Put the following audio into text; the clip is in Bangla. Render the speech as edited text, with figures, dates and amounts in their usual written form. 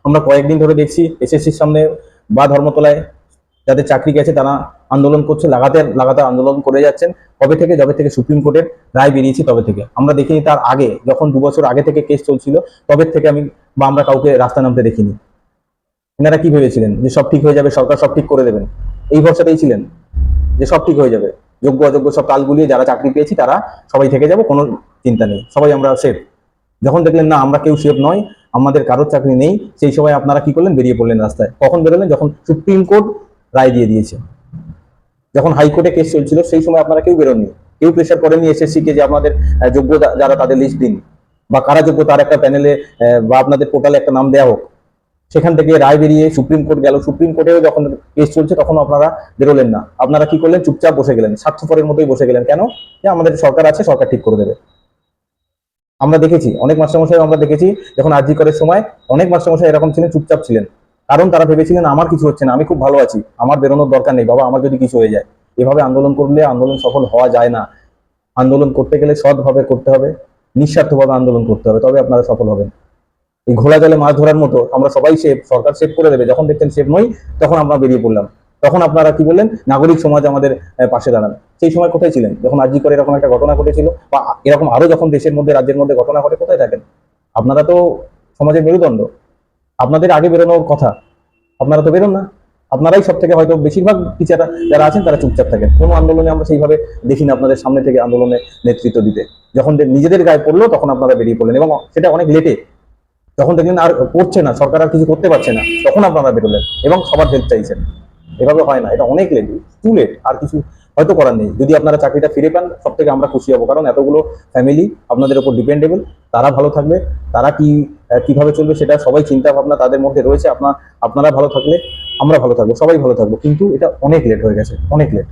আমরা কয়েকদিন ধরে দেখছি এসএসসির সামনে বা ধর্মতলায় যাদের চাকরি গেছে তারা আন্দোলন করছে, লাগাতার লাগাতার আন্দোলন করে যাচ্ছেন। কবে থেকে? যবে থেকে সুপ্রিম কোর্টের রায় বেরিয়েছে তবে থেকে। আমরা দেখিনি তার আগে, যখন 2 বছর আগে থেকে কেস চলছিল তবে থেকে আমরা কাউকে রাস্তা নামতে দেখিনি। এনারা কি ভেবেছিলেন যে সব ঠিক হয়ে যাবে, সরকার সব ঠিক করে দেবেন? এই ভরসাতেই ছিলেন যে সব ঠিক হয়ে যাবে, যোগ্য অযোগ্য সব কাল গুলিয়ে যারা চাকরি পেয়েছি তারা সবাই থেকে যাব, কোনো চিন্তা নেই, সবাই আমরা সেফ। যখন দেখলেন না আমরা কেউ সেফ নয়, আমাদের কারোর চাকরি নেই, সেই সময় আপনারা কি করলেন? বেরিয়ে পড়লেন রাস্তায়। কখন বেরোলেন? যখন সুপ্রিম কোর্ট রায় দিয়ে দিয়েছে। যখন হাইকোর্টে কেস চলছিল সেই সময় আপনারা কেউ বেরোননি, কেউ প্রেশার করেননি এসএসসি কে যে আপনাদের যোগ্য যারা তাদের লিস্ট দিন, বা কারা যোগ্য তার একটা প্যানেলে বা আপনাদের পোর্টালে একটা নাম দেওয়া হোক। সেখান থেকে রায় বেরিয়ে সুপ্রিম কোর্ট গেল, সুপ্রিম কোর্টেও যখন কেস চলছে তখন আপনারা বেরোলেন না। আপনারা কি করলেন? চুপচাপ বসে গেলেন, স্বার্থপরের মতোই বসে গেলেন। কেন? যে আমাদের সরকার আছে, সরকার ঠিক করে দেবে। আমরা দেখেছি অনেক মাস্টারমশাই, আমরা দেখেছি যখন আরজি করার সময় অনেক মাস্টারমশাই এরকম ছিলেন, চুপচাপ ছিলেন। কারণ তারা ভেবেছিলেন আমার কিছু হচ্ছে না, আমি খুব ভালো আছি, আমার বেরোনোর দরকার নেই, বাবা আমার যদি কিছু হয়ে যায়। এভাবে আন্দোলন করলে আন্দোলন সফল হওয়া যায় না। আন্দোলন করতে গেলে সৎভাবে করতে হবে, নিঃস্বার্থভাবে আন্দোলন করতে হবে, তবে আপনারা সফল হবেন। এই ঘোলা জলে মাছ ধরার মতো আমরা সবাই সেফ, সরকার সেফ করে দেবে, যখন দেখছেন সেফ নই তখন আমরা বেরিয়ে পড়লাম। তখন আপনারা কি বললেন? নাগরিক সমাজ আমাদের পাশে দাঁড়ান। সেই সময় কোথায় ছিলেন যখন আরজি করে এরকম একটা ঘটনা ঘটেছিল, বা এরকম আরো যখন দেশের মধ্যে রাজ্যের মধ্যে ঘটনা ঘটে? কোথায় থাকেন আপনারা? তো সমাজের মেরুদণ্ড, আপনাদের আগে বেরোনোর কথা, আপনারা তো বেরোন না। আপনারাই সব থেকে হয়তো বেশিরভাগ টিচাররা যারা আছেন তারা চুপচাপ থাকেন। কোনো আন্দোলনে আমরা সেইভাবে দেখি না আপনাদের সামনে থেকে আন্দোলনে নেতৃত্ব দিতে। যখন নিজেদের গায়ে পড়লো তখন আপনারা বেরিয়ে পড়লেন, এবং সেটা অনেক লেটে। যখন দেখলেন আর পড়ছে না, সরকার আর কিছু করতে পারছে না, তখন আপনারা বেরোলেন এবং সবার হেল্প চাইছেন। এভাবে হয় না, এটা অনেক লেট, টু লেট। আর কিছু হয়তো করার নেই। যদি আপনারা চাকরিটা ফিরে পান সব থেকে আমরা খুশি হবো, কারণ এতগুলো ফ্যামিলি আপনাদের উপর ডিপেন্ডেবল। তারা ভালো থাকবে, তারা কিভাবে চলবে সেটা সবাই চিন্তা ভাবনা তাদের মধ্যে রয়েছে। আপনারা ভালো থাকলে আমরা ভালো থাকবো, সবাই ভালো থাকবো। কিন্তু এটা অনেক লেট হয়ে গেছে, অনেক লেট।